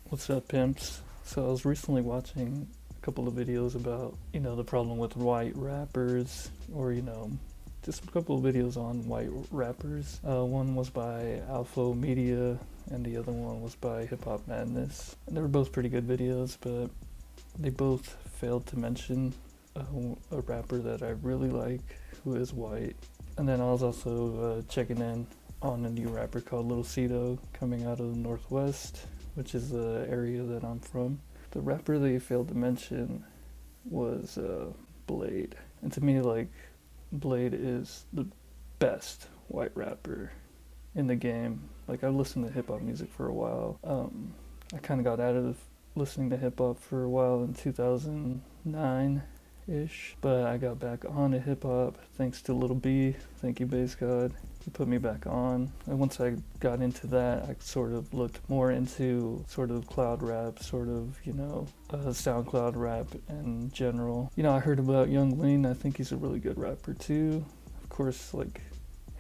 What's up, pimps? So I was recently watching a couple of videos about, the problem with white rappers, or, just a couple of videos on white rappers. One was by Alpha Media, and the other one was by Hip Hop Madness. And they were both pretty good videos, but they both failed to mention a rapper that I really like who is white. And then I was also checking in on a new rapper called Lil Cito coming out of the Northwest, which is the area that I'm from. The rapper they failed to mention was Bladee. And to me, like, Bladee is the best white rapper in the game. Like, I've listened to hip hop music for a while. I kind of got out of listening to hip hop for a while in 2009 ish, but I got back on to hip hop thanks to Lil B. Thank you, Bass God. He put me back on. And once I got into that, I sort of looked more into sort of cloud rap, sort of, SoundCloud rap in general. I heard about Young Lean. I think he's a really good rapper too. Of course, like,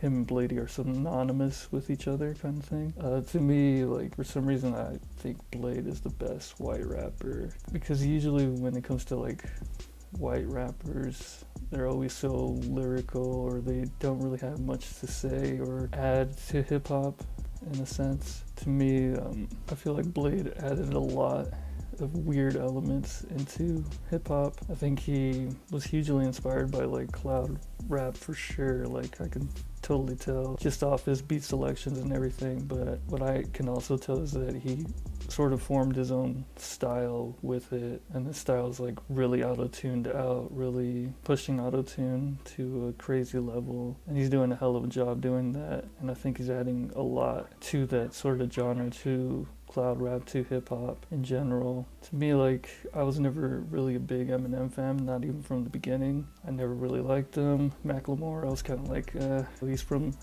him and Bladee are synonymous with each other kind of thing. To me, like, for some reason, I think Bladee is the best white rapper. Because usually when it comes to, like, white rappers, they're always so lyrical, or they don't really have much to say or add to hip-hop in a sense. To me, I feel like Bladee added a lot of weird elements into hip-hop. I think he was hugely inspired by, like, cloud rap for sure. Like, I can totally tell just off his beat selections and everything, but what I can also tell is that he sort of formed his own style with it, and his style is like really auto-tuned out, really pushing auto-tune to a crazy level, and he's doing a hell of a job doing that. And I think he's adding a lot to that sort of genre, to cloud rap, to hip-hop in general. To me, like, I was never really a big Eminem fan, not even from the beginning. I never really liked him. Macklemore, I was kind of like, he's from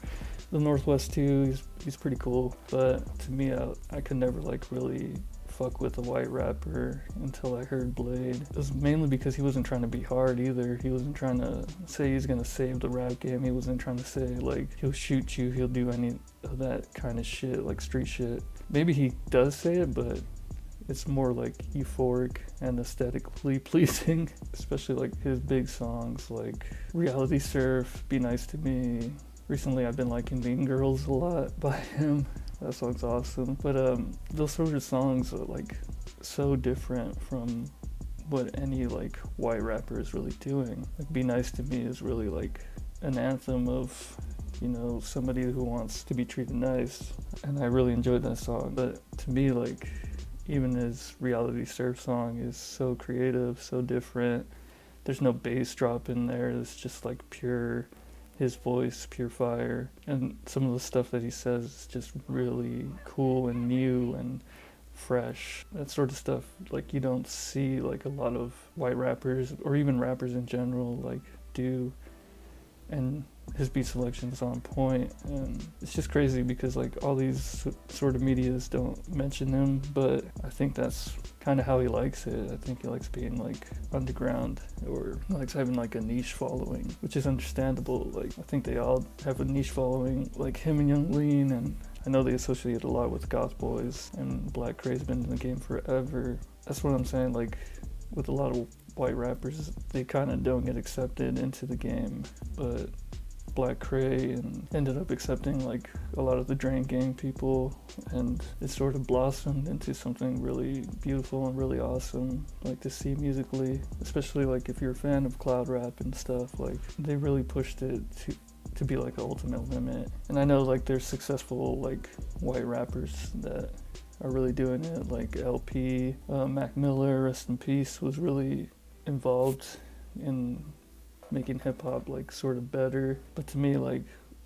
the Northwest too, he's pretty cool, but to me, I could never, like, really fuck with a white rapper until I heard Bladee. It was mainly because he wasn't trying to be hard either. He wasn't trying to say he's gonna save the rap game. He wasn't trying to say, like, he'll shoot you, he'll do any of that kind of shit, like street shit. Maybe he does say it, but it's more like euphoric and aesthetically pleasing, especially like his big songs like Reality Surf, Be Nice to Me. Recently I've been liking Mean Girls a lot by him. That song's awesome. But those sort of songs are, like, so different from what any, like, white rapper is really doing. Like, Be Nice to Me is really like an anthem of, somebody who wants to be treated nice. And I really enjoyed that song. But to me, like, even his Reality Surf song is so creative, so different. There's no bass drop in there. It's just like pure, his voice, pure fire. And some of the stuff that he says is just really cool and new and fresh. That sort of stuff, like, you don't see, like, a lot of white rappers, or even rappers in general, like, do. And his beat selection is on point, and it's just crazy because, like, all these sort of medias don't mention him, but I think that's kind of how he likes it. I think he likes being, like, underground, or likes having, like, a niche following, which is understandable. Like, I think they all have a niche following, like him and Young Lean, and I know they associate a lot with Goth Boys, and Black Cray's been in the game forever. That's what I'm saying, like, with a lot of white rappers, they kind of don't get accepted into the game, but Black Cray and ended up accepting, like, a lot of the Drain Gang people, and it sort of blossomed into something really beautiful and really awesome, like, to see musically, especially, like, if you're a fan of cloud rap and stuff. Like, they really pushed it to be, like, the ultimate limit. And I know, like, there's successful, like, white rappers that are really doing it, like LP, Mac Miller, rest in peace, was really involved in making hip-hop, like, sort of better. But to me, like,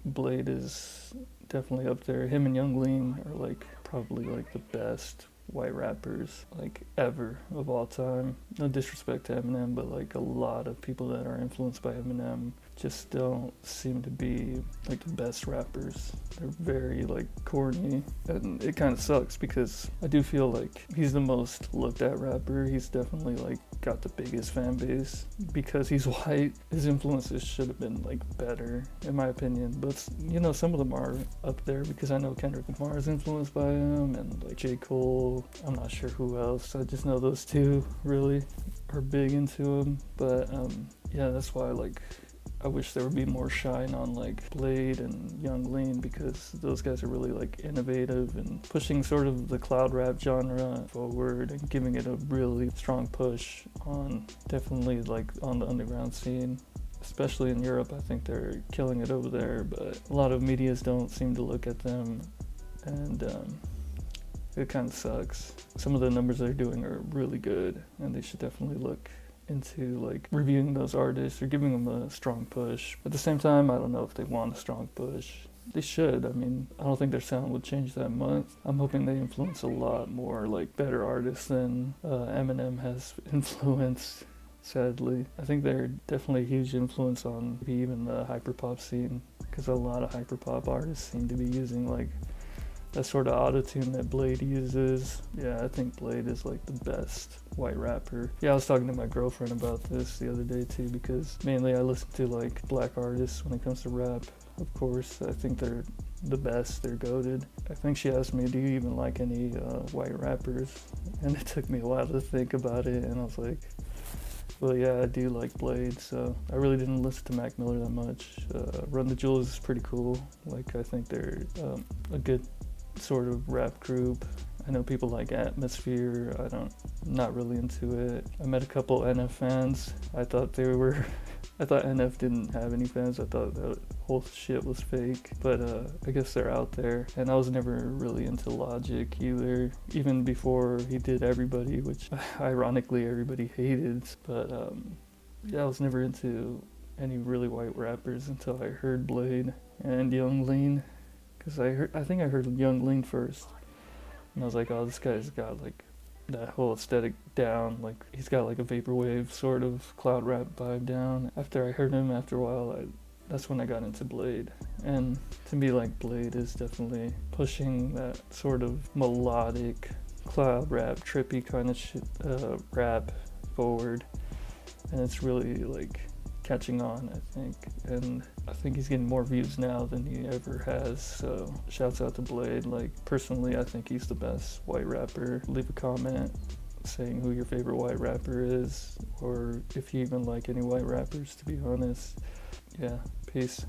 Bladee is definitely up there. Him and Young Lean are, like, probably, like, the best white rappers, like, ever, of all time. No disrespect to Eminem, but, like, a lot of people that are influenced by Eminem just don't seem to be like the best rappers. They're very like corny, and it kind of sucks because I do feel like he's the most looked at rapper. He's definitely like got the biggest fan base because he's white. His influences should have been like better in my opinion, but you know, some of them are up there because I know Kendrick Lamar is influenced by him, and like J. Cole. I'm not sure who else. I just know those two really are big into him. But yeah, that's why like I wish there would be more shine on like Bladee and Young Lean, because those guys are really like innovative and pushing sort of the cloud rap genre forward and giving it a really strong push on definitely like on the underground scene. Especially in Europe, I think they're killing it over there, but a lot of medias don't seem to look at them, and it kind of sucks. Some of the numbers they're doing are really good, and they should definitely look into like reviewing those artists or giving them a strong push. At the same time, I don't know if they want a strong push. They should. I mean, I don't think their sound would change that much. I'm hoping they influence a lot more like better artists than Eminem has influenced, sadly. I think they're definitely a huge influence on even the hyperpop scene, because a lot of hyperpop artists seem to be using like that sort of auto-tune that Bladee uses. Yeah, I think Bladee is like the best white rapper. Yeah, I was talking to my girlfriend about this the other day too, because mainly I listen to like black artists when it comes to rap. Of course, I think they're the best, they're goated. I think she asked me, do you even like any white rappers? And it took me a while to think about it, and I was like, well, yeah, I do like Bladee, so I really didn't listen to Mac Miller that much. Run the Jewels is pretty cool. Like, I think they're a good sort of rap group. I know people like Atmosphere. I'm not really into it. I met a couple NF fans. I thought NF didn't have any fans. I thought that whole shit was fake, but I guess they're out there. And I was never really into Logic either, even before he did Everybody, which ironically everybody hated. But yeah, I was never into any really white rappers until I heard Bladee and Young Lean. Because I think I heard Young Lean first, and I was like, oh, this guy's got like that whole aesthetic down. Like, he's got like a vaporwave sort of cloud rap vibe down. After I heard him, after a while, that's when I got into Bladee. And to me, like, Bladee is definitely pushing that sort of melodic cloud rap, trippy kind of rap forward, and it's really like catching on, I think, and I think he's getting more views now than he ever has, so shouts out to Bladee. Like, personally, I think he's the best white rapper. Leave a comment saying who your favorite white rapper is, or if you even like any white rappers, to be honest. Yeah, peace.